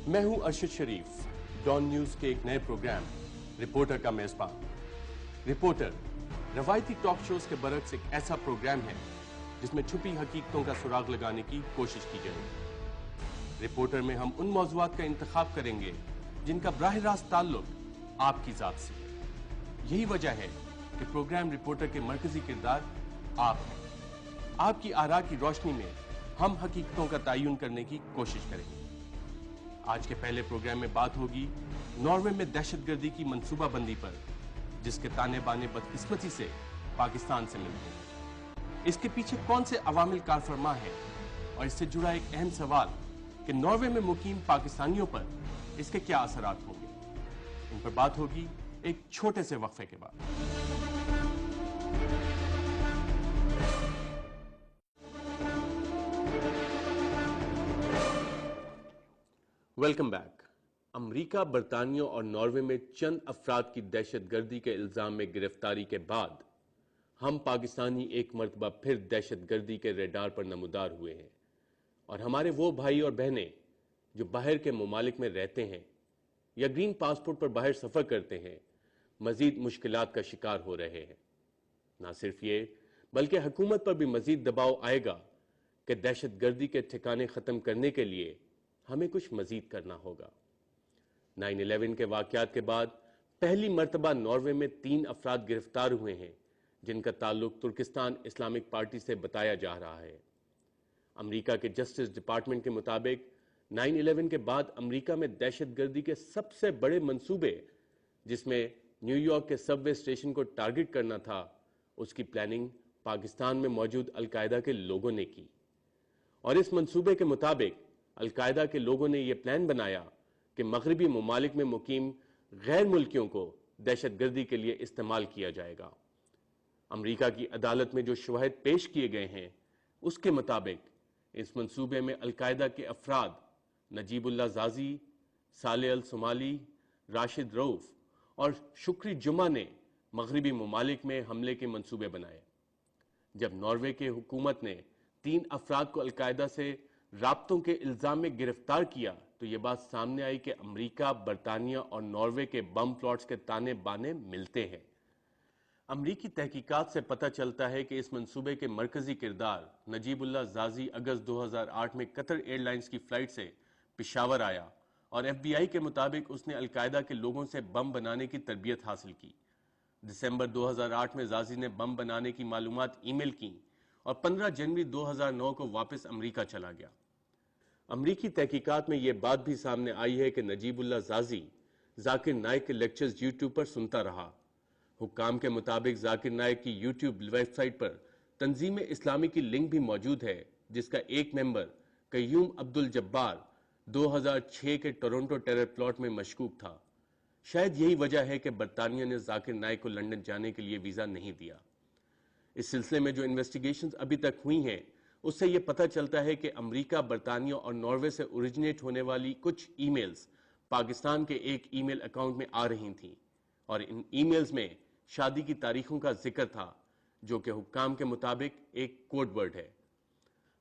میں ہوں ارشد شریف، Dawn news کے ایک نئے پروگرام رپورٹر کا میزبان۔ رپورٹر روایتی ٹاک شوز کے برعکس ایک ایسا پروگرام ہے جس میں چھپی حقیقتوں کا سراغ لگانے کی کوشش کی جائے۔ رپورٹر میں ہم ان موضوعات کا انتخاب کریں گے جن کا براہ راست تعلق آپ کی ذات سے ہے۔ یہی وجہ ہے کہ پروگرام رپورٹر کے مرکزی کردار آپ ہیں۔ آپ کی آراء کی روشنی میں ہم حقیقتوں کا تعین کرنے کی کوشش کریں گے۔ آج کے پہلے پروگرام میں بات ہوگی ناروے میں دہشت گردی کی منصوبہ بندی پر، جس کے تانے بانے بدقسمتی سے پاکستان سے ملتے ہیں۔ اس کے پیچھے کون سے عوامل کار فرما ہیں، اور اس سے جڑا ایک اہم سوال کہ ناروے میں مقیم پاکستانیوں پر اس کے کیا اثرات ہوں گے، ان پر بات ہوگی ایک چھوٹے سے وقفے کے بعد۔ Welcome back. امریکہ، برطانیہ اور ناروے میں چند افراد کی دہشت گردی کے الزام میں گرفتاری کے بعد ہم پاکستانی ایک مرتبہ پھر دہشت گردی کے ریڈار پر نمودار ہوئے ہیں، اور ہمارے وہ بھائی اور بہنیں جو باہر کے ممالک میں رہتے ہیں یا گرین پاسپورٹ پر باہر سفر کرتے ہیں، مزید مشکلات کا شکار ہو رہے ہیں۔ نہ صرف یہ بلکہ حکومت پر بھی مزید دباؤ آئے گا کہ دہشت گردی کے ٹھکانے ختم کرنے کے لیے ہمیں کچھ مزید کرنا ہوگا۔ 9/11 کے واقعات کے بعد پہلی مرتبہ ناروے میں 3 افراد گرفتار ہوئے ہیں جن کا تعلق ترکستان اسلامک پارٹی سے بتایا جا رہا ہے۔ امریکہ کے جسٹس ڈپارٹمنٹ کے مطابق 9/11 کے بعد امریکہ میں دہشت گردی کے سب سے بڑے منصوبے، جس میں نیو یارک کے سب وے اسٹیشن کو ٹارگٹ کرنا تھا، اس کی پلاننگ پاکستان میں موجود القاعدہ کے لوگوں نے کی۔ اور اس منصوبے کے مطابق القاعدہ کے لوگوں نے یہ پلان بنایا کہ مغربی ممالک میں مقیم غیر ملکیوں کو دہشت گردی کے لیے استعمال کیا جائے گا۔ امریکہ کی عدالت میں جو شواہد پیش کیے گئے ہیں اس کے مطابق اس منصوبے میں القاعدہ کے افراد نجیب اللہ زازی، صالح الصومالی، راشد رؤف اور شکری جمعہ نے مغربی ممالک میں حملے کے منصوبے بنائے۔ جب ناروے کے حکومت نے 3 افراد کو القاعدہ سے رابطوں کے الزام میں گرفتار کیا تو یہ بات سامنے آئی کہ امریکہ، برطانیہ اور ناروے کے بم پلاٹس کے تانے بانے ملتے ہیں۔ امریکی تحقیقات سے پتہ چلتا ہے کہ اس منصوبے کے مرکزی کردار نجیب اللہ زازی اگست 2008 میں قطر ایئر لائنز کی فلائٹ سے پشاور آیا، اور ایف بی آئی کے مطابق اس نے القاعدہ کے لوگوں سے بم بنانے کی تربیت حاصل کی۔ دسمبر 2008 میں زازی نے بم بنانے کی معلومات ای میل کیں اور 15 جنوری 2009 کو واپس امریکہ چلا گیا۔ امریکی تحقیقات میں یہ بات بھی سامنے آئی ہے کہ نجیب اللہ زازی ذاکر نائک کے لیکچرز یوٹیوب پر سنتا رہا۔ حکام کے مطابق ذاکر نائک کی یوٹیوب ویب سائٹ پر تنظیم اسلامی کی لنک بھی موجود ہے، جس کا ایک ممبر قیوم عبد الجبار 2006 کے ٹورنٹو ٹیرر پلاٹ میں مشکوک تھا۔ شاید یہی وجہ ہے کہ برطانیہ نے ذاکر نائک کو لندن جانے کے لیے ویزا نہیں دیا۔ اس سلسلے میں جو انویسٹیگیشنز ابھی تک ہوئی ہیں اس سے یہ پتہ چلتا ہے کہ امریکہ، برطانیہ اور ناروے سے اوریجنیٹ ہونے والی کچھ ای میلز پاکستان کے ایک ای میل اکاؤنٹ میں آ رہی تھیں، اور ان ای میلز میں شادی کی تاریخوں کا ذکر تھا، جو کہ حکام کے مطابق ایک کوڈ ورڈ ہے۔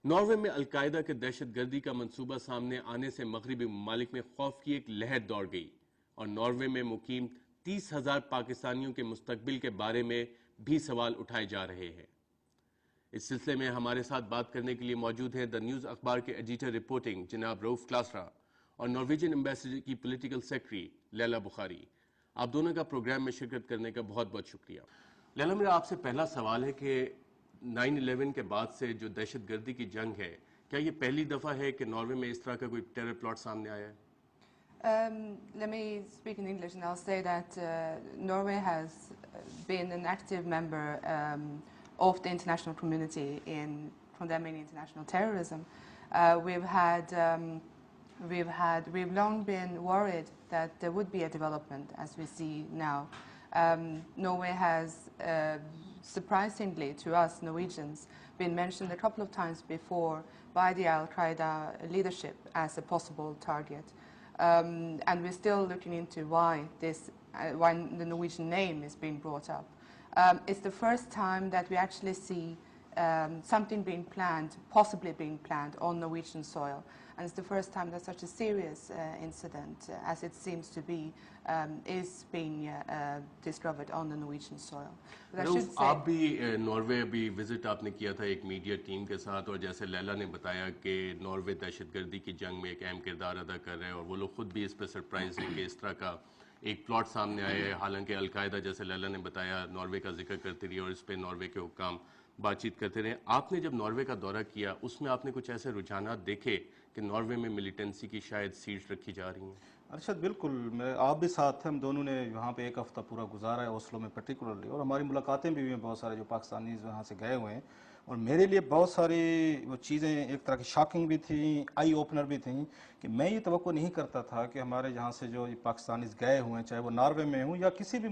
ناروے میں القاعدہ کے دہشت گردی کا منصوبہ سامنے آنے سے مغربی ممالک میں خوف کی ایک لہر دوڑ گئی، اور ناروے میں مقیم 30,000 پاکستانیوں کے مستقبل کے بارے میں بھی سوال اٹھائے جا رہے ہیں۔ اس سلسلے میں ہمارے ساتھ بات کرنے کے لیے موجود ہیں دا نیوز اخبار کے ایڈیٹر رپورٹنگ جناب رؤف کلاسرا اور نارویجن ایمبیسڈر کی پولیٹیکل سیکرٹری لیلا بخاری۔ آپ دونوں کا پروگرام میں شرکت کرنے کا بہت بہت شکریہ۔ لیلا، میرا آپ سے پہلا سوال ہے کہ 9/11 کے بعد سے جو دہشت گردی کی جنگ ہے، کیا یہ پہلی دفعہ ہے کہ ناروے میں اس طرح کا کوئی ٹیرر پلاٹ سامنے آیا ہے؟ Let me speak in English, and I'll say that Norway has been an active member of the international community in condemning international terrorism. We've long been worried that there would be a development, as we see now. Norway has, surprisingly to us Norwegians, been mentioned a couple of times before by the Al-Qaeda leadership as a possible target. And we're still looking into why the Norwegian name is being brought up. It's the first time that we actually see something being planned, possibly being planned on Norwegian soil. And it's the first time that such a serious incident, as it seems to be, is being discovered on the Norwegian soil. But I should say, آپ بھی Norway ابھی visit آپ نے کیا تھا ایک media team کے ساتھ, اور جیسے لیلا نے بتایا کہ ناروے دہشت گردی کی جنگ میں ایک اہم کردار ادا کر رہے ہیں, اور وہ لوگ خود بھی اس پہ سرپرائز ہیں کہ اس طرح کا ایک پلاٹ سامنے آیا ہے. حالانکہ القاعدہ, جیسے لیلا نے بتایا, ناروے کا ذکر کرتی رہی اور اس پہ ناروے کے حکام بات چیت کرتے رہے. آپ نے جب ناروے کا دورہ کیا, اس میں آپ نے کچھ ایسے رجحانات دیکھے کہ ناروے میں ملیٹنسی کی شاید سیٹس رکھی جا رہی ہیں؟ ارشد بالکل, آپ بھی ساتھ تھے, ہم دونوں نے وہاں پہ ایک ہفتہ پورا گزارا ہے اوسلو میں پرٹیکولرلی, اور ہماری ملاقاتیں بھی ہوئی ہیں بہت سارے جو پاکستانیز وہاں سے گئے ہوئے ہیں. اور میرے لیے بہت ساری وہ چیزیں ایک طرح کی شاکنگ بھی تھیں, آئی اوپنر بھی تھیں, کہ میں یہ توقع نہیں کرتا تھا کہ ہمارے یہاں سے جو پاکستانیز گئے ہوئے ہیں, چاہے وہ ناروے میں ہوں یا کسی بھی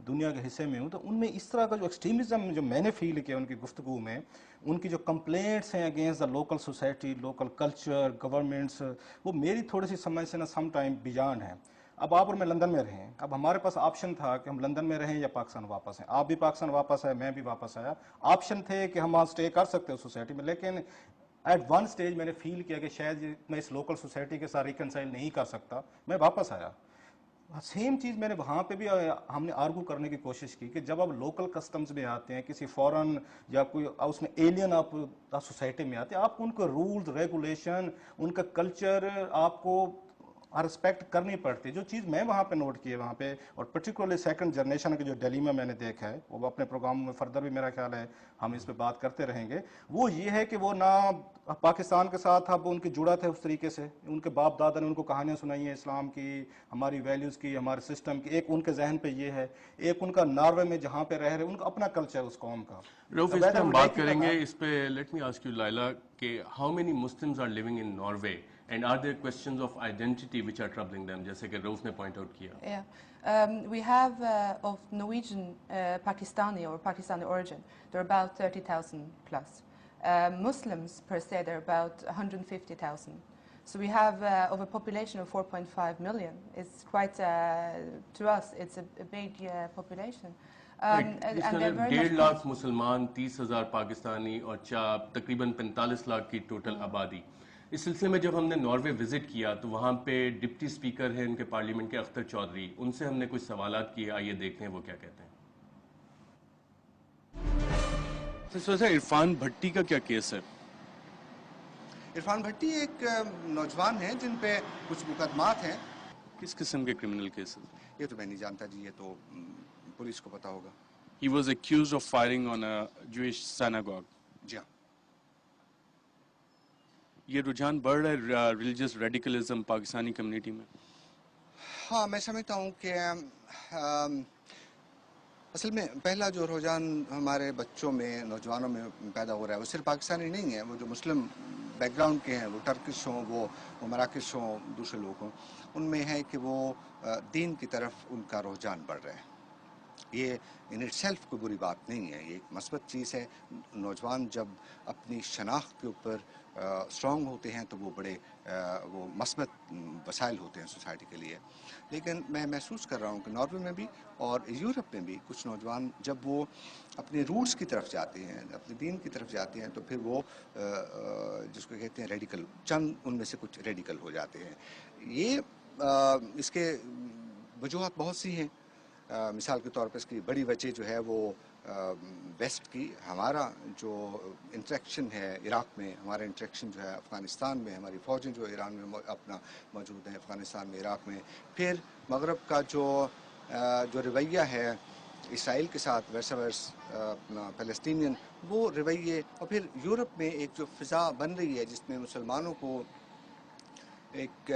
دنیا کے حصے میں ہوں, تو ان میں اس طرح کا جو ایکسٹریمزم جو میں نے فیل کیا ان کی گفتگو میں, ان کی جو کمپلینٹس ہیں against the local society, local culture, governments, وہ میری تھوڑی سی سمجھ سے نا سم ٹائم بیانڈ ہیں. اب آپ اور میں لندن میں رہیں, اب ہمارے پاس آپشن تھا کہ ہم لندن میں رہیں یا پاکستان واپس ہیں. آپ بھی پاکستان واپس آئے, میں بھی واپس آیا. آپشن تھے کہ ہم وہاں سٹے کر سکتے ہو سوسائٹی میں, لیکن ایٹ ون سٹیج میں نے فیل کیا کہ شاید میں اس لوکل سوسائٹی کے ساتھ ریکنسائل نہیں کر سکتا, میں واپس آیا. سیم چیز میں نے وہاں پہ بھی ہم نے آرگو کرنے کی کوشش کی کہ جب آپ لوکل کسٹمز میں آتے ہیں, کسی فورن یا کوئی اس میں ایلین آپ سوسائٹی میں آتے ہیں, آپ کو ان کے رولز ریگولیشن, ان کا کلچر آپ کو رسپیکٹ کرنی پڑتی ہے. جو چیز میں وہاں پہ نوٹ کی ہے وہاں پہ, اور پرٹیکولرلی سیکنڈ جنریشن کے جو دہلی میں نے دیکھا ہے, وہ اپنے پروگرام میں فردر بھی میرا خیال ہے ہم اس پہ بات کرتے رہیں گے, وہ یہ ہے کہ وہ نہ پاکستان کے ساتھ اب ان کی جڑا تھے اس طریقے سے, ان کے باپ دادا نے ان کو کہانیاں سنائی ہیں اسلام کی, ہماری ویلیوز کی, ہمارے سسٹم کی. ایک ان کے ذہن پہ یہ ہے, ایک ان کا ناروے میں جہاں پہ رہ رہے ان کا اپنا کلچر اس قوم کا. روف, اس پہ ہم بات کریں گے. اس پہ let me ask you Leila کہ how many Muslims are living in Norway, and are there questions of identity which are troubling them, جیسے کہ روف نے پوائنٹ آؤٹ کیا. Yeah. We have of Norwegian, Pakistani or Pakistani origin, there are about 30,000 plus. Muslims per se, there are about 150,000. So we have of a population of 4.5 million. It's quite, to us, it's a big population. جس میں 1.5 لاکھ مسلمان, 30,000 پاکستانی اور تقریباً 45 لاکھ کی total آبادی. اس سلسلے میں جب ہم نے ناروے وزٹ کیا تو وہاں پہ ڈپٹی اسپیکر ہیں ان کے پارلیمنٹ کے اختر چودھری, ان سے ہم نے کچھ سوالات کیے, آئیے دیکھتے ہیں وہ کیا کہتے ہیں. سر, عرفان بھٹی کا کیا کیس ہے؟ عرفان بھٹی ایک نوجوان ہیں جن پہ کچھ مقدمات ہیں. کس قسم کے کرمنل کیسز؟ یہ تو میں نہیں جانتا جی, یہ تو پولیس کو پتا ہوگا. He was accused of firing on a Jewish synagogue. جی ہاں. یہ رجحان بڑھ رہا ہے ریلیجس ریڈیکلزم پاکستانی کمیونٹی میں. ہاں, میں سمجھتا ہوں کہ اصل میں پہلا جو رجحان ہمارے بچوں میں, نوجوانوں میں پیدا ہو رہا ہے, وہ صرف پاکستانی نہیں ہے. وہ جو مسلم بیک گراؤنڈ کے ہیں, وہ ٹرکش ہوں, وہ مراکش ہوں, دوسرے لوگ ہوں, ان میں ہے کہ وہ دین کی طرف ان کا رجحان بڑھ رہا ہے. یہ ان اٹ سیلف کوئی بری بات نہیں ہے, یہ ایک مثبت چیز ہے. نوجوان جب اپنی شناخت کے اوپر اسٹرانگ ہوتے ہیں تو وہ بڑے وہ مثبت وسائل ہوتے ہیں سوسائٹی کے لیے. لیکن میں محسوس کر رہا ہوں کہ ناروے میں بھی اور یورپ میں بھی کچھ نوجوان جب وہ اپنے روٹس کی طرف جاتے ہیں, اپنے دین کی طرف جاتے ہیں, تو پھر وہ جس کو کہتے ہیں ریڈیکل, چند ان میں سے کچھ ریڈیکل ہو جاتے ہیں. یہ اس کے وجوہات بہت سی ہیں. مثال کے طور پر اس کی بڑی وجہ جو ہے وہ ویسٹ کی, ہمارا جو انٹریکشن ہے عراق میں, ہمارا انٹریکشن جو ہے افغانستان میں, ہماری فوجیں جو ایران میں اپنا موجود ہیں, افغانستان میں, عراق میں, پھر مغرب کا جو رویہ ہے اسرائیل کے ساتھ, ویسا ورس اپنا فلسطینین وہ رویے, اور پھر یورپ میں ایک جو فضا بن رہی ہے جس میں مسلمانوں کو ایک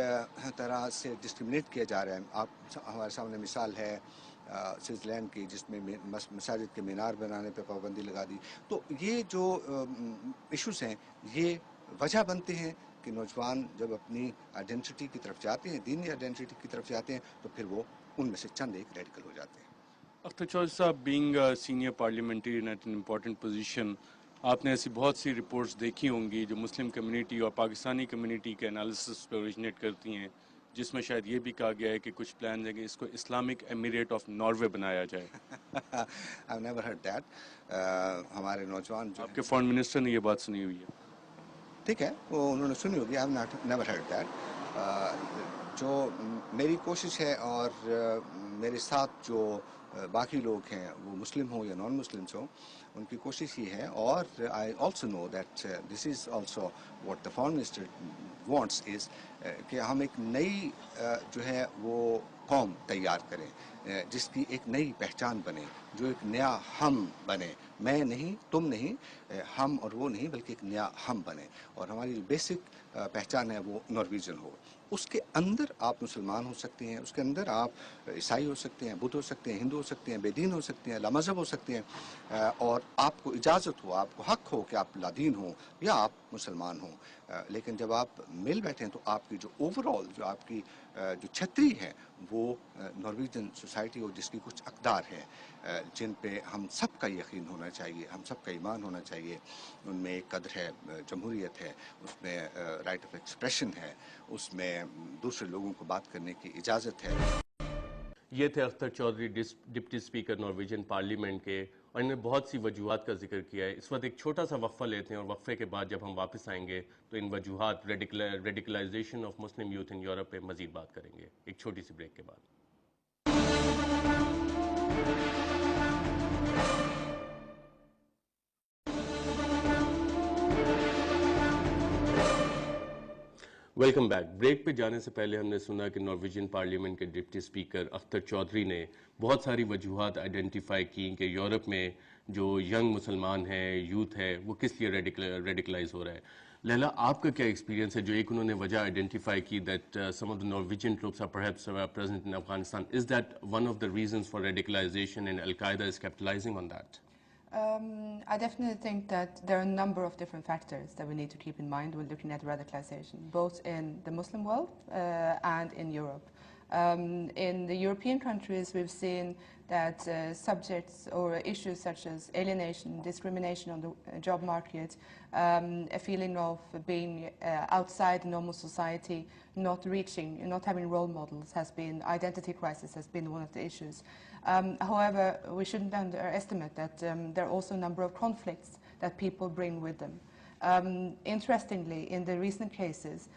طرح سے ڈسکرمنیٹ کیا جا رہا ہے. آپ ہمارے سامنے مثال ہے سوئٹزرلینڈ کی, جس میں مساجد کے مینار بنانے پہ پابندی لگا دی. تو یہ جو ایشوز ہیں یہ وجہ بنتے ہیں کہ نوجوان جب اپنی آئیڈینٹی کی طرف جاتے ہیں, دینی آئیڈینٹی کی طرف جاتے ہیں, تو پھر وہ ان میں سے چند ایک ریڈیکل ہو جاتے ہیں. اختر چودھری صاحب, being senior parliamentarian at an important position, آپ نے ایسی بہت سی رپورٹس دیکھی ہوں گی جو مسلم کمیونٹی اور پاکستانی کمیونٹی کے انالیسس پہ اوریجنیٹ کرتی ہیں, جس میں شاید یہ بھی کہا گیا ہے کہ کچھ پلان ہے کہ اس کو اسلامک ایمریٹ آف ناروے بنایا جائے. I've never heard that. ہمارے نوجوان جو آپ کے فارن منسٹر نے یہ بات سنی ہوئی ہے. ٹھیک ہے وہ انہوں نے سنی ہوگی. I have never heard that. جو میری کوشش ہے اور میرے ساتھ جو باقی لوگ ہیں وہ مسلم ہوں یا نان مسلمس ہوں ان کی کوشش یہ ہے اور I also know that this is also what the foreign minister wants is کہ ہم ایک نئی جو ہے وہ قوم تیار کریں جس کی ایک نئی پہچان بنے, جو ایک نیا ہم بنے, میں نہیں تم نہیں, ہم اور وہ نہیں بلکہ ایک نیا ہم بنے, اور ہماری جو بیسک پہچان ہے وہ نارویجن ہو. اس کے اندر آپ مسلمان ہو سکتے ہیں, اس کے اندر آپ عیسائی ہو سکتے ہیں, بدھ ہو سکتے ہیں, ہندو ہو سکتے ہیں, بے دین ہو سکتے ہیں, لامذہب ہو سکتے ہیں, اور آپ کو اجازت ہو, آپ کو حق ہو کہ آپ لادین ہوں یا آپ مسلمان ہوں. لیکن جب آپ مل بیٹھیں تو آپ کی جو اوور آل جو آپ کی جو چھتری ہے وہ نارویجن سوسائٹی ہو جس کی کچھ اقدار ہیں جن پہ ہم سب کا یقین ہونا چاہیے, ہم سب کا ایمان ہونا چاہیے. ان میں ایک قدر ہے جمہوریت ہے, اس میں رائٹ آف ایکسپریشن ہے, اس میں دوسرے لوگوں کو بات کرنے کی اجازت ہے. یہ تھے Akhtar Chaudhry deputy speaker Norwegian parliament کے, اور انہوں نے بہت سی وجوہات کا ذکر کیا ہے. اس وقت ایک چھوٹا سا وقفہ لیتے ہیں اور وقفے کے بعد جب ہم واپس آئیں گے تو ان وجوہات radicalisation of Muslim youth in Europe پہ مزید بات کریں گے ایک چھوٹی سی بریک کے بعد. Welcome back. بریک پہ جانے سے پہلے ہم نے سنا کہ نارویجن پارلیمنٹ کے ڈپٹی اسپیکر اختر چودھری نے بہت ساری وجوہات آئیڈینٹیفائی کی کہ یورپ میں جو ینگ مسلمان ہے, یوتھ ہے, وہ کس لیے ریڈیکلائز ہو رہا ہے. لیلا, آپ کا کیا ایکسپیرینس ہے؟ جو ایک انہوں نے وجہ آئیڈینٹیفائی کی that some of the Norwegian troops are perhaps present in Afghanistan, is that one of the reasons for radicalization and Al-Qaeda is capitalizing on that? I definitely think that there are a number of different factors that we need to keep in mind when looking at radicalization, both in the Muslim world and in Europe. In the European countries, we've seen that subjects or issues such as alienation, discrimination on the job market, a feeling of being outside normal society, not having role models has been, identity crisis has been one of the issues. However, we shouldn't underestimate that there are also a number of conflicts that people bring with them. Interestingly, in the recent cases,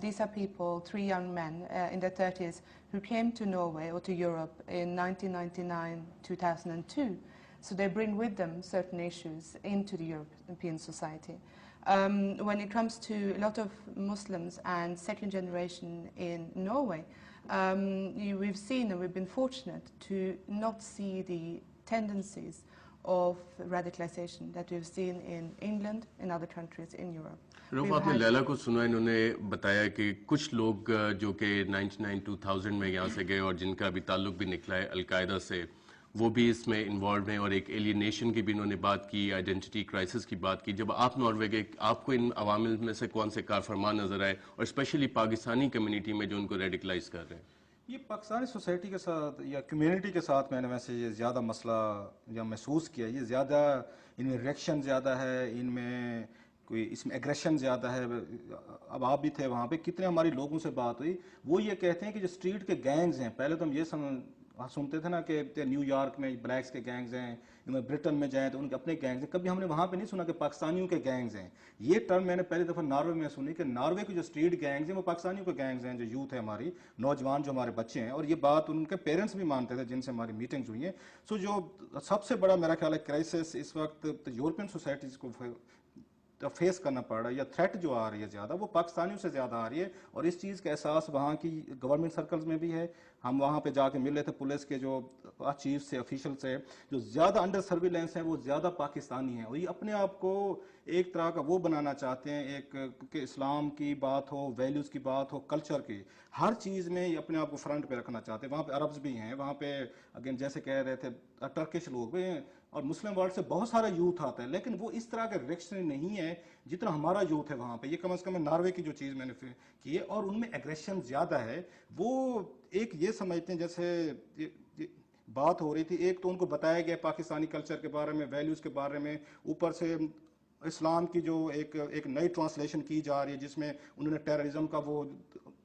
these are people, 3 young men in their 30s, who came to Norway or to Europe in 1999, 2002. So they bring with them certain issues into the European society. When it comes to a lot of Muslims and second generation in Norway, we've seen and we've been fortunate to not see the tendencies of radicalization that we've seen in England and other countries in Europe. روف, آپ نے لیلا کو سنا, انہوں نے بتایا کہ کچھ لوگ جو کہ 99-2000 میں یہاں سے گئے اور جن کا بھی تعلق بھی نکلا ہے القاعدہ سے, وہ بھی اس میں انوالوڈ ہیں, اور ایک ایلینیشن کی بھی انہوں نے بات کی, آئیڈینٹی کرائسس کی بات کی. جب آپ ناروے گئے, آپ کو ان عوامل میں سے کون سے کار فرما نظر آئے, اور اسپیشلی پاکستانی کمیونٹی میں جو ان کو ریڈیکلائز کر رہے ہیں؟ یہ پاکستانی سوسائٹی کے ساتھ یا کمیونٹی کے ساتھ میں نے ویسے یہ زیادہ مسئلہ یا محسوس کیا, یہ زیادہ ان میں ریئیکشن زیادہ ہے, ان میں کوئی اس میں ایگریشن زیادہ ہے. اب آپ بھی تھے وہاں پہ, کتنے ہماری لوگوں سے بات ہوئی, وہ یہ کہتے ہیں کہ جو اسٹریٹ کے گینگز ہیں, پہلے تو ہم یہ سنتے تھے نا کہ نیو یارک میں بلیکس کے گینگز ہیں, برٹن میں جائیں تو ان کے اپنے گینگز ہیں. کبھی ہم نے وہاں پہ نہیں سنا کہ پاکستانیوں کے گینگز ہیں. یہ ٹرم میں نے پہلی دفعہ ناروے میں سنی کہ ناروے کے جو اسٹریٹ گینگز ہیں وہ پاکستانیوں کے گینگز ہیں, جو یوتھ ہے ہماری, نوجوان جو ہمارے بچے ہیں. اور یہ بات ان کے پیرنٹس بھی مانتے تھے جن سے ہماری میٹنگز ہوئی ہیں. سو جو سب سے بڑا میرا خیال ہے کرائسس اس وقت یورپین سوسائٹیز کو فیس کرنا پڑ رہا ہے, یا تھریٹ جو آ رہی ہے زیادہ, وہ پاکستانیوں سے زیادہ آ رہی ہے. اور اس چیز کا احساس وہاں کی گورنمنٹ سرکلز میں بھی ہے. ہم وہاں پہ جا کے مل رہے تھے پولیس کے جو چیف سے, آفیشل سے, جو زیادہ انڈر سرویلنس ہیں وہ زیادہ پاکستانی ہیں, اور یہ اپنے آپ کو ایک طرح کا وہ بنانا چاہتے ہیں, ایک کہ اسلام کی بات ہو, ویلیوز کی بات ہو, کلچر کی, ہر چیز میں یہ اپنے آپ کو فرنٹ پہ رکھنا چاہتے ہیں. وہاں پہ عربز بھی ہیں, وہاں پہ اگین جیسے کہہ رہے تھے ٹرکش لوگ بھی ہیں, اور مسلم ورلڈ سے بہت سارا یوتھ آتا ہے. لیکن وہ اس طرح کا ریئیکشن نہیں ہے جتنا ہمارا یوتھ ہے وہاں پہ. یہ کم از کم ناروے کی جو چیز میں نے کی ہے, اور ان میں ایگریشن زیادہ ہے. وہ ایک یہ سمجھتے ہیں, جیسے بات ہو رہی تھی, ایک تو ان کو بتایا گیا پاکستانی کلچر کے بارے میں, ویلیوز کے بارے میں, اوپر سے اسلام کی جو ایک نئی ٹرانسلیشن کی جا رہی ہے جس میں انہوں نے ٹیررزم کا وہ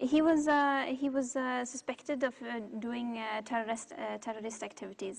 he was suspected of doing terrorist activities.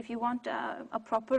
if you want a proper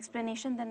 explanation, then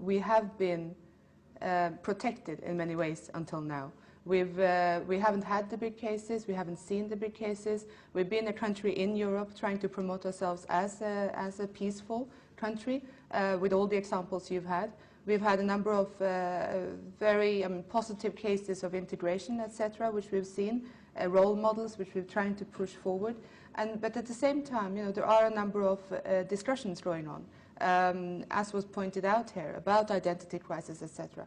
we have been protected in many ways until now. We haven't had the big cases, we haven't seen the big cases. We've been a country in Europe trying to promote ourselves as a peaceful country with all the examples you've had. We've had a number of very positive cases of integration, etc., which we've seen, role models which we're trying to push forward. But at the same time, there are a number of discussions going on, as was pointed out here, about identity crisis, etc.,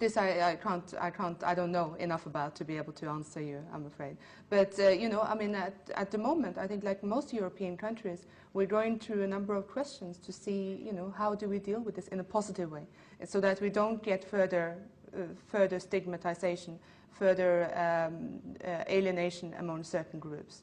This I don't know enough about to be able to answer you, I'm afraid. But, at the moment, I think like most European countries, we're going through a number of questions to see, how do we deal with this in a positive way, so that we don't get further stigmatization, further alienation among certain groups.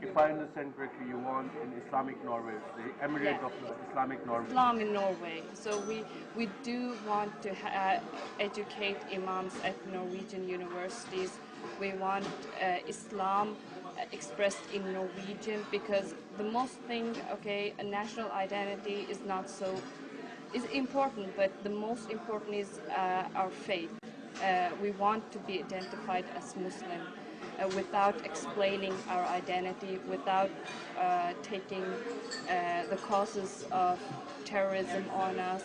If I understand correctly, you want in Islamic Norway, the Emirate of Islamic Norway. Islam in Norway. So we do want to educate imams at Norwegian universities. We want Islam expressed in Norwegian, because the most thing, a national identity is important, but the most important is our faith. We want to be identified as Muslim. Without explaining our identity, without taking the causes of terrorism on us.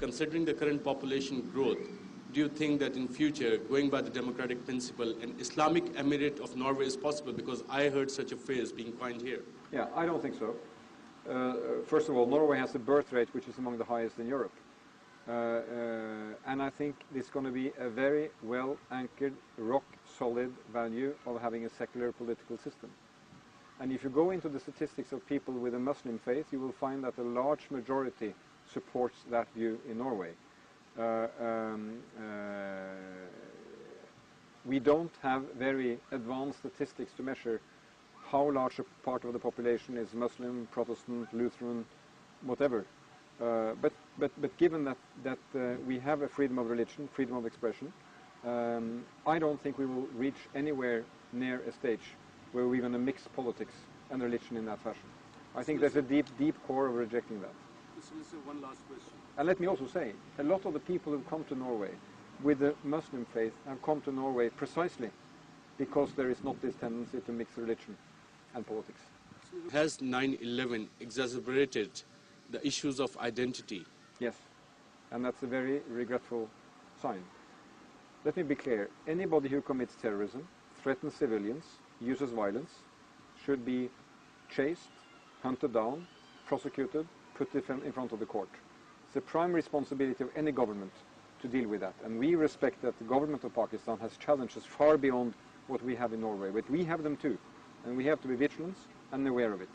Considering the current population growth, do you think that in future, going by the democratic principle, an Islamic Emirate of Norway is possible? Because I heard such a phrase being coined here. Yeah, I don't think so. First of all, Norway has a birth rate which is among the highest in Europe. And I think it's going to be a very well anchored, rock solid value of having a secular political system. And if you go into the statistics of people with a Muslim faith, you will find that a large majority supports that view in Norway. we don't have very advanced statistics to measure how large a part of the population is Muslim, Protestant, Lutheran, whatever. But given that we have a freedom of religion, freedom of expression, I don't think we will reach anywhere near a stage where we're going to mix politics and religion in that fashion. I think there's a deep core of rejecting that. Mr. Minister, one last question. And let me also say, a lot of the people who come to Norway with the Muslim faith have come to Norway precisely because there is not this tendency to mix religion and politics. Has 9/11 exacerbated the issues of identity? Yes, and that's a very regretful sign. Let me be clear, anybody who commits terrorism, threatens civilians, uses violence, should be chased, hunted down, prosecuted, put in front of the court. It's the prime responsibility of any government to deal with that. And we respect that the government of Pakistan has challenges far beyond what we have in Norway. But we have them too. And we have to be vigilant and aware of it.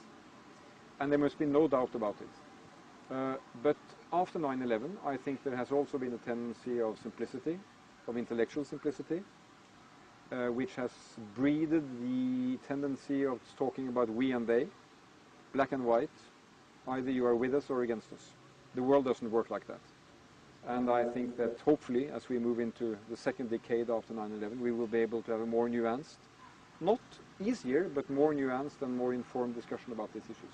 And there must be no doubt about it. But after 9/11, I think there has also been a tendency of simplicity, of intellectual simplicity, which has breeded the tendency of talking about we and they, black and white, either you are with us or against us. The world doesn't work like that. And I think that hopefully, as we move into the second decade after 9/11, we will be able to have a more nuanced, not easier, but more nuanced and more informed discussion about these issues.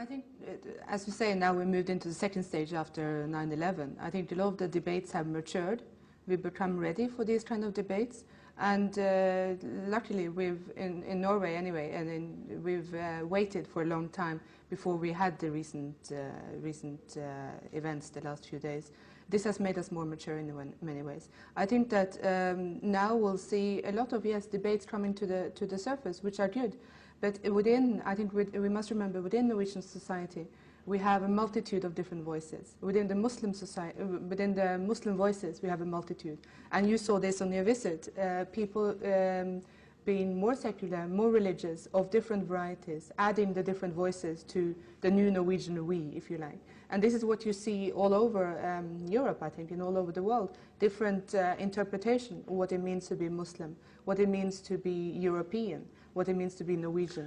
I think, as you say, now we moved into the second stage after 9/11. I think a lot of the debates have matured. We've become ready for these kind of debates. And luckily, in Norway anyway, and we've waited for a long time before we had the recent events the last few days. This has made us more mature in many ways. I think that now we'll see a lot of, yes, debates coming to the surface, which are good. But within, I think we must remember, within Norwegian society, we have a multitude of different voices. Within the Muslim society, within the Muslim voices, we have a multitude. And you saw this on your visit, people being more secular, more religious, of different varieties, adding the different voices to the new Norwegian we, if you like. And this is what you see all over Europe, I think, and all over the world. Different interpretation of what it means to be Muslim, what it means to be European, what it means to be Norwegian.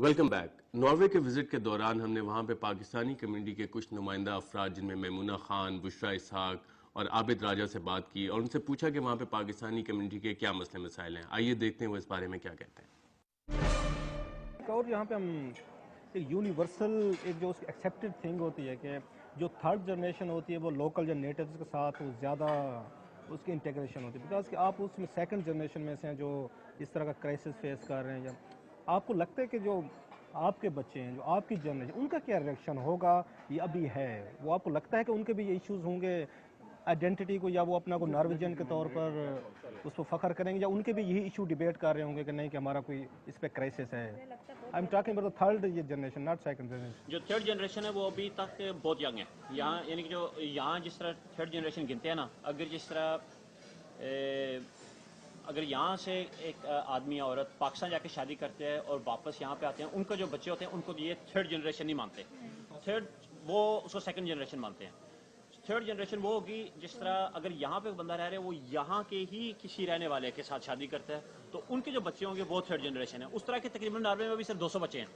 Welcome back. Norway کے visit کے دوران ہم نے وہاں پہ Pakistani community کے کچھ نمائندہ افراد جن میں میمونہ خان، بشرا اسحاق اور عابد راجہ سے بات کی اور ان سے پوچھا کہ وہاں پہ پاکستانی کمیونٹی کے کیا مسئلے مسائل ہیں. آئیے دیکھتے ہیں وہ اس بارے میں کیا کہتے ہیں. اور یہاں پہ ہم ایک یونیورسل ایک جو اس کی ایکسیپٹڈ تھنگ ہوتی ہے کہ جو تھرڈ جنریشن ہوتی ہے وہ لوکل یا نیٹیوز کے ساتھ وہ زیادہ اس کی انٹیگریشن ہوتی ہے، بیکاز کہ آپ اس میں سیکنڈ جنریشن میں سے ہیں جو اس طرح کا کرائسس فیس کر رہے ہیں. یا آپ کو لگتا ہے کہ جو آپ کے بچے ہیں جو آپ کی جنریشن ان کا کیا ریئیکشن ہوگا یہ ابھی ہے، وہ آپ کو لگتا ہے کہ ان کے بھی یہ ایشوز ہوں گے آئیڈینٹی کو، یا وہ اپنا کو نارویجن کے طور پر اس کو فخر کریں گے، یا ان کے بھی یہی ایشو ڈیبیٹ کر رہے ہوں گے کہ نہیں کہ ہمارا کوئی اس پہ کرائسس ہے. I am talking about third generation not second generation. جو تھرڈ جنریشن ہے وہ ابھی تک بہت ینگ ہے یہاں، یعنی کہ جو یہاں جس طرح تھرڈ جنریشن گنتے ہیں نا، اگر جس طرح اگر یہاں سے ایک آدمی یا عورت پاکستان جا کے شادی کرتے ہیں اور واپس یہاں پہ آتے ہیں، ان کو جو بچے ہوتے ہیں ان کو یہ تھرڈ جنریشن نہیں مانتے، تھرڈ وہ اس کو سیکنڈ جنریشن مانتے ہیں. تھرڈ جنریشن وہ ہوگی جس طرح اگر یہاں پہ بندہ رہ رہے وہ یہاں کے ہی کسی رہنے والے کے ساتھ شادی کرتا ہے تو ان کے جو بچے ہوں گے وہ تھرڈ جنریشن ہے. اس طرح کے تقریباً ناروے میں بھی صرف 200 بچے ہیں.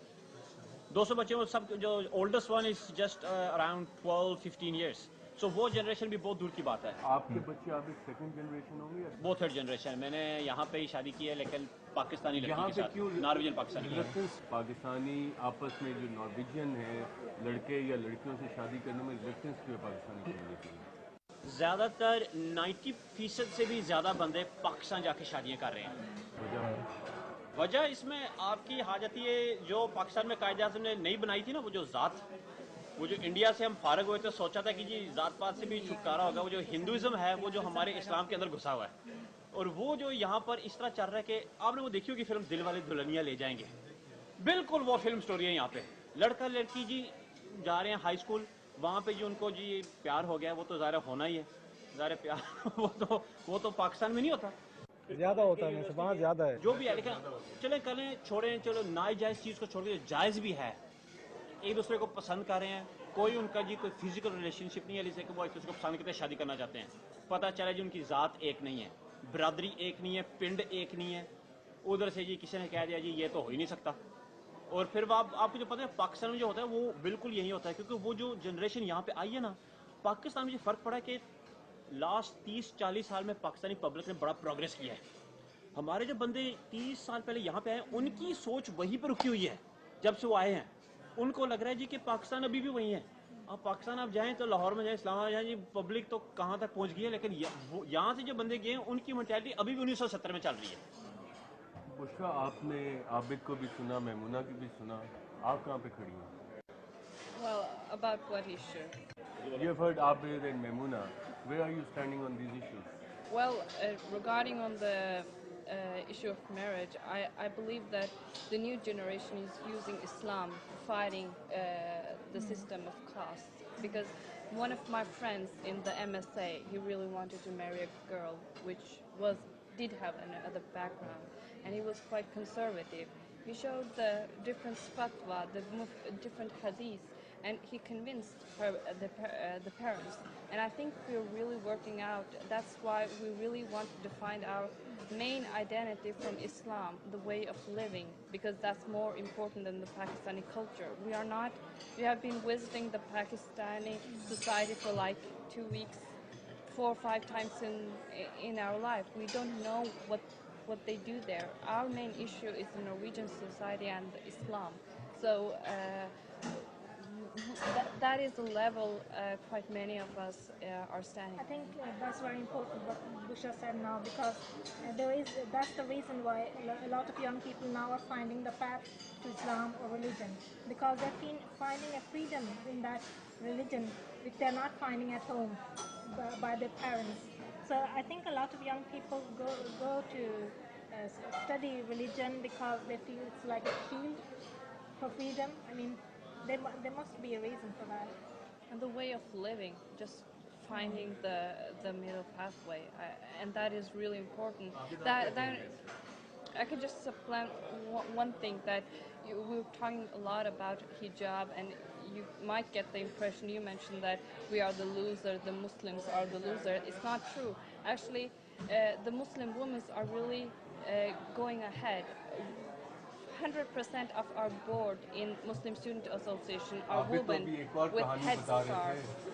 200 بچے میں سب جو oldest one is just around 12-15 years. So وہ جنریشن بھی بہت دور کی بات ہے. آپ کے بچے آپ ایک سیکنڈ جنریشن ہوں گے؟ وہ تھرڈ جنریشن ہے. میں نے یہاں پہ ہی شادی کی ہے لیکن پاکستانی لڑکی کے ساتھ، نارویجن پاکستانی. پاکستانی آپس میں جو نارویجن ہے لڑکے یا لڑکیوں سے شادی کرنے میں ریزسٹنس کیوں ہے پاکستانی کمیونٹی میں؟ زیادہ تر 90% سے بھی زیادہ بندے پاکستان جا کے شادیاں کر رہے ہیں. وجہ اس میں آپ کی حاجت یہ جو پاکستان میں قائد اعظم نے نئی بنائی تھی نا، وہ جو ذات، وہ جو انڈیا سے ہم فارغ ہوئے تھے سوچا تھا کہ جی ذات پات سے بھی چھٹکارا ہوگا. وہ جو ہندوازم ہے وہ جو ہمارے اسلام کے اندر گھسا ہوا ہے، اور وہ جو یہاں پر اس طرح چل رہا ہے کہ آپ نے وہ دیکھی ہوگی فلم دل والے دلہنیا لے جائیں گے، بالکل وہ فلم سٹوری ہے. یہاں پہ لڑکا لڑکی جی جا رہے ہیں ہائی اسکول، وہاں پہ جو ان کو جی پیار ہو گیا وہ تو ظاہر ہونا ہی ہے، ظاہر پیار وہ تو پاکستان میں نہیں ہوتا، زیادہ ہوتا ہے وہاں زیادہ ہے جو بھی ہے. لیکن چلیں کریں چھوڑیں، چلو ناجائز چیز کو چھوڑ کے جائز بھی ہے، ایک دوسرے کو پسند کر رہے ہیں. کوئی ان کا جی کوئی فزیکل ریلیشن شپ نہیں ہے جیسے کہ وہ ایک دوسرے کو پسند کرتے شادی کرنا چاہتے ہیں. پتہ چلا جی ان کی ذات ایک نہیں ہے، برادری ایک نہیں ہے، پنڈ ایک نہیں ہے. ادھر سے جی کسی نے کہہ دیا جی یہ تو ہو ہی نہیں سکتا. اور پھر آپ کو جو پتہ ہے پاکستان میں جو ہوتا ہے وہ بالکل یہی ہوتا ہے، کیونکہ وہ جو جنریشن یہاں پہ آئی ہے نا، پاکستان میں جو فرق پڑا ہے کہ لاسٹ 30-40 سال میں پاکستانی پبلک نے بڑا پروگریس کیا ہے. ہمارے جو بندے 30 سال پہلے یہاں پہ آئے ہیں ان کی سوچ وہیں پہ رکی ہوئی ہے. جب سے وہ آئے ہیں ان کو لگ رہا ہے جی کہ پاکستان ابھی بھی وہی ہے. اب پاکستان آپ جائیں تو لاہور میں جائیں، اسلام آباد جائیں، جی پبلک تو کہاں تک پہنچ گئی ہے، لیکن یہاں سے جو بندے گئے ہیں ان کی مینٹیلٹی ابھی بھی 1970 میں چل رہی ہے. بشرا آپ نے عابد کو بھی سنا، میمونہ کی بھی سنا، آپ کہاں پہ کھڑی ہیں؟ Well, about what issue? You have heard Abid and Memuna. Where are you standing on these issues? Well, regarding on the issue of marriage, I believe that the new generation is using Islam fighting the system of caste. Because one of my friends in the MSA, he really wanted to marry a girl which did have another background, and he was quite conservative. He showed the different fatwa, the different hadiths, and he convinced the parents. And I think we're really working out. That's why we really want to find our main identity from Islam, the way of living, because that's more important than the Pakistani culture. We have been visiting the Pakistani society for like 2 weeks, 4 or 5 times in our life. We don't know what they do there. Our main issue is the Norwegian society and Islam. So that is the level quite many of us are standing. I think that's very important what Bushra said now, because that's the reason why a lot of young people now are finding the path to Islam or religion, because they're finding a freedom in that religion which they're not finding at home by their parents. So I think a lot of young people go to study religion because they feel it's like a shield for freedom. I mean, there must be a reason for that. And the way of living, just finding the middle pathway, and that is really important. That I could just supplant one thing, that we were talking a lot about hijab, and you might get the impression, you mentioned that we are the loser, the Muslims are the loser. It's not true. Actually, the Muslim women are really going ahead. 100% of our board in Muslim Student Association are women with headscarf.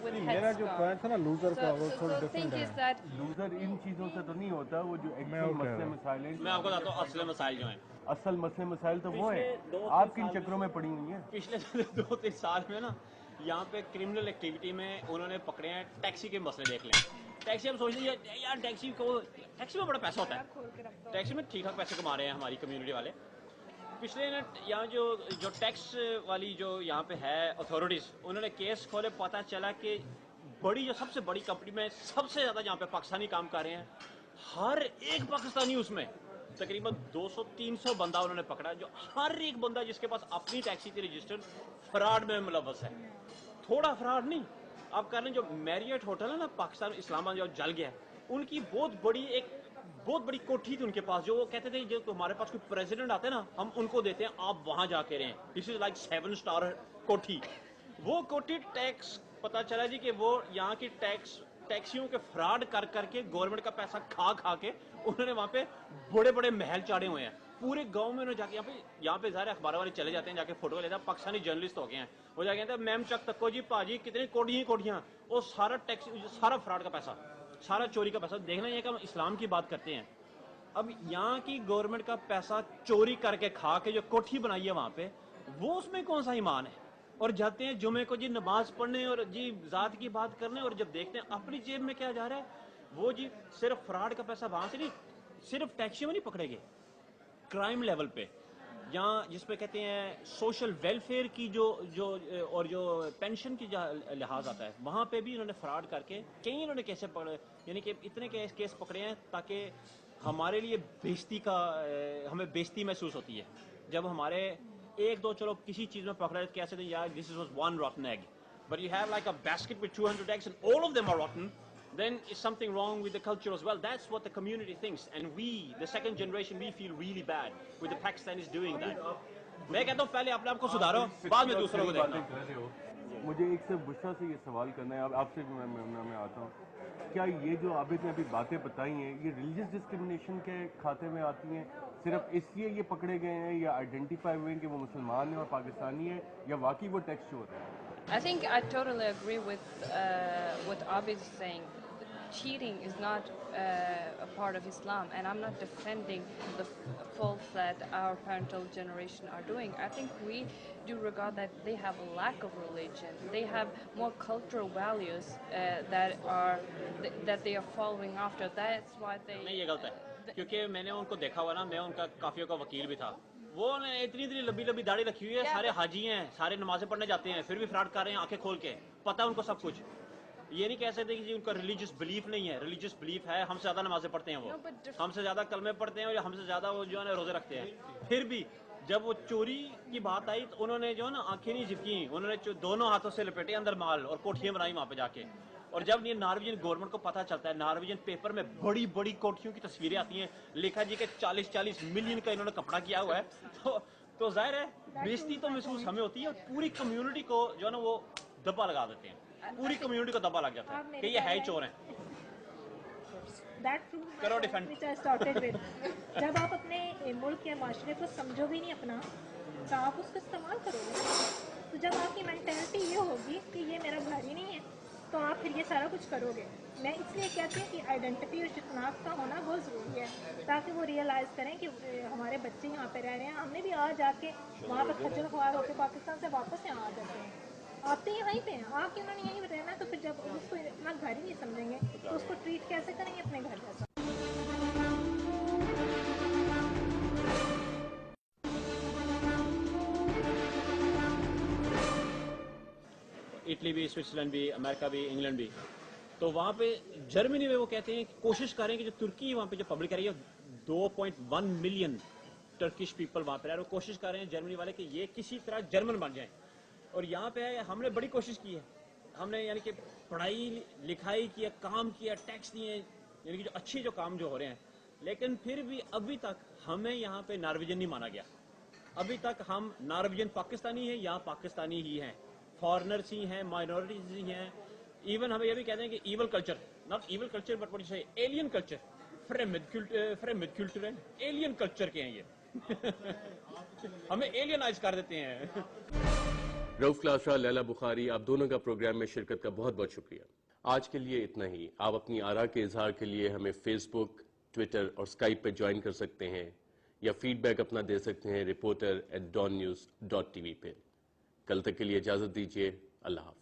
With میرا جو point تھا نا loser کا وہ تھوڑا So thing different is ہے. that loser ان چیزوں سے تو نہیں ہوتا, وہ جو ایکچوئل مسئلے مسائل ہیں. میں آپ کو بتاتا ہوں اصل مسائل جو ہیں. اصل مسئلے مسائل تو وہ ہیں, آپ کن چکروں میں پڑی ہوئی ہیں. پچھلے 2-3 سال میں نا یہاں پہ کرمنل ایکٹیویٹی میں انہوں نے پکڑے ہیں ٹیکسی کے مسئلے. دیکھ لیں ٹیکسی, ہم سوچ لیں یار ٹیکسی میں بڑا پیسہ ہوتا ہے, ٹیکسی میں ٹھیک ٹھاک پیسے کما رہے ہیں ہماری کمیونٹی والے. پچھلے یہاں جو ٹیکس والی جو یہاں پہ ہے اتھارٹیز, انہوں نے کیس کھولے, پتہ چلا کہ بڑی جو سب سے بڑی کمپنی میں سب سے زیادہ جہاں پہ پاکستانی کام کر رہے ہیں, ہر ایک پاکستانی اس میں تقریباً 200-300 بندہ انہوں نے پکڑا, جو ہر ایک بندہ جس کے پاس اپنی ٹیکسی تھی رجسٹرڈ, فراڈ میں ملوث ہے. تھوڑا فراڈ نہیں, آپ کہہ رہے ہیں جو میریٹ ہوٹل ہے نا پاکستان اسلام آباد جو جل گیا ہے, ان کی بہت بڑی کوٹھی تھی ان کے پاس, جو وہ کہتے تھے جو ہمارے پاس کوئی پریزیڈنٹ آتے ہیں نا, ہم ان کو دیتے ہیں, آپ وہاں جا کے رہیں, دس از لائک 7 اسٹار کوٹھی. وہ کوٹھی ٹیکس پتا چلا جی کہ وہ یہاں کی ٹیکسیوں کے فراڈ کر کے گورنمنٹ کا پیسہ کھا کے انہوں نے وہاں پہ بڑے محل چاڑے ہوئے ہیں پورے گاؤں میں. انہوں نے جا کے یہاں پہ ظاہر اخبار والے چلے جاتے ہیں, جا کے فوٹو لیتے ہیں, پاکستانی جرنلسٹ ہو گئے ہیں, وہ جا کے کہتے ہیں میم چک تکو جی پاجی کتنی کوٹیاں, اور سارا ٹیکس, سارا فراڈ کا پیسہ, سارا چوری کا پیسہ. دیکھنا یہ کہ ہم اسلام کی بات کرتے ہیں, اب یہاں کی گورنمنٹ کا پیسہ چوری کر کے کھا کے جو کوٹھی بنائی ہے وہاں پہ, وہ اس میں کون سا ایمان ہے. اور جاتے ہیں جمعے کو جی نماز پڑھنے اور جی ذات کی بات کرنے, اور جب دیکھتے ہیں اپنی جیب میں کیا جا رہا ہے, وہ جی صرف فراڈ کا پیسہ وہاں سے نہیں, صرف ٹیکسیوں میں نہیں پکڑے گے, کرائم لیول پہ یہاں جس پہ کہتے ہیں سوشل ویلفیئر کی اور جو پینشن کی لحاظ آتا ہے, وہاں پہ بھی انہوں نے فراڈ کر کے کئی انہوں نے کیسے پکڑے, یعنی کہ اتنے کیس پکڑے ہیں تاکہ ہمارے لیے ہمیں بیزتی محسوس ہوتی ہے جب ہمارے ایک دو چلو کسی چیز میں پکڑا کیسے تو یار this was one rotten egg, but you have like a basket with 200 eggs and all of them are rotten, then it's something wrong with the culture as well. That's what the community thinks, and we, the second generation, we feel really bad with the Pakistanis doing that. میں کہتا ہوں پہلے اپنے آپ کو سدھارو, بعد میں دوسروں کو دیکھنا. مجھے ایک سے بشرا سے یہ سوال کرنا ہے, آپ سے میں آتا ہوں, کیا یہ جو عابد نے ابھی باتیں بتائی ہیں یہ ریلیجس ڈسکرمنیشن کے کھاتے میں آتی ہیں, صرف اس لیے یہ پکڑے گئے ہیں یا آئیڈینٹیفائی ہوئے ہیں کہ وہ مسلمان ہیں اور پاکستانی ہیں, یا واقعی وہ ٹیکس چور ہے؟ I think I totally agree with what Abid is saying. Cheating is not a part of Islam, and I'm not defending the faults that our parental generation are doing. I think we do regard that they have a lack of religion. They have more cultural values that they are following after. That's why they... نہیں, یہ غلط ہے, کیونکہ میں نے ان کو دیکھا ہوا نا, میں ان کا کافیوں کا وکیل بھی تھا, وہ اتنی لمبی داڑھی رکھی ہوئی ہے, سارے حاجی ہیں, سارے نمازیں پڑھنے جاتے ہیں, پھر بھی فراڈ کر رہے ہیں آنکھیں کھول کے, پتہ ان کو سب کچھ. یہ نہیں کہہ سکتے کہ جی ان کا ریلیجس بلیف نہیں ہے, ریلیجس بلیف ہے, ہم سے زیادہ نمازیں پڑھتے ہیں, وہ ہم سے زیادہ کلمے پڑھتے ہیں, اور ہم سے زیادہ وہ جو ہے نا روزے رکھتے ہیں. پھر بھی جب وہ چوری کی بات آئی تو انہوں نے جو ہے نا آنکھیں نہیں جھپکی, انہوں نے دونوں ہاتھوں سے لپیٹے اندر مال اور کوٹھیاں بنائی وہاں پہ جا کے. اور جب یہ نارویجن گورنمنٹ کو پتہ چلتا ہے, نارویجن پیپر میں بڑی کوٹھیوں کی تصویریں آتی ہیں, لکھا جی کہ 40 ملین کا انہوں نے کپڑا کیا ہوا ہے, تو ظاہر ہے بےزتی تو محسوس ہمیں ہوتی ہے, اور پوری کمیونٹی کو جو ہے نا وہ دبا لگا دیتے ہیں, پوری کمیونٹی کو دبا لگ جاتا ہے کہ یہ ہے ہی چور ہیں. کرو ڈیفینڈ. جب آپ اپنے ملک کے معاشرے کو سمجھو بھی نہیں اپنا, تو آپ اس کو استعمال کرو گے. تو جب آپ کی مینٹلٹی یہ ہوگی کہ یہ میرا گھر ہی نہیں ہے, تو آپ پھر یہ سارا کچھ کرو گے. میں اس لیے کہتی ہوں کہ آئیڈینٹی اور شناخت کا ہونا بہت ضروری ہے, تاکہ وہ ریئلائز کریں کہ ہمارے بچے یہاں پہ رہ رہے ہیں. ہم نے بھی جا کے وہاں پہ کھجل خوار ہو کے پاکستان سے واپس یہاں آ جاتے ہیں, آتے یہیں پہ ہیں, آ کے انہوں نے یہیں رہنا, تو پھر جب اس کو اپنا گھر ہی نہیں سمجھیں گے تو اس کو ٹریٹ کیسے کریں گے اپنے گھر جیسا. اٹلی بھی, سوئٹزرلینڈ بھی, امریکہ بھی, انگلینڈ بھی, تو وہاں پہ جرمنی میں وہ کہتے ہیں کہ کوشش کریں کہ جو ترکی وہاں پہ جو پبلک رہی ہے 2.1 ملین ٹرکش پیپل وہاں پہ رہ رہے ہیں, کوشش کر رہے ہیں جرمنی والے کہ یہ کسی طرح جرمن بن جائیں. اور یہاں پہ ہم نے بڑی کوشش کی ہے, ہم نے یعنی کہ پڑھائی لکھائی کیا, کام کیا, ٹیکس دیے, یعنی کہ جو اچھی جو کام جو ہو رہے ہیں, لیکن پھر بھی ابھی تک ہمیں یہاں پہ نارویجن نہیں مانا گیا. ابھی تک ہم نارویجن پاکستانی ہیں, یہاں پاکستانی ہی ہیں, فارنرس ہی ہیں, مائنورٹیز ہی ہیں. ایون ہمیں یہ بھی کہتے ہیں کہ evil culture, not evil culture but what you say alien culture, فریمڈ کلچر, ایلین کلچر کے ہیں یہ. ہمیں ایلینائز کر دیتے ہیں. رؤف لاشا، لیلا بخاری، آپ دونوں کا پروگرام میں شرکت کا بہت بہت شکریہ. آج کے لیے اتنا ہی. آپ اپنی آراء کے اظہار کے لیے ہمیں فیس بک، ٹویٹر اور اسکائپ پہ جوائن کر سکتے ہیں یا فیڈ بیک اپنا دے سکتے ہیں reporter@dawnnews.tv پہ. کل تک کے لیے اجازت دیجیے. اللہ حافظ.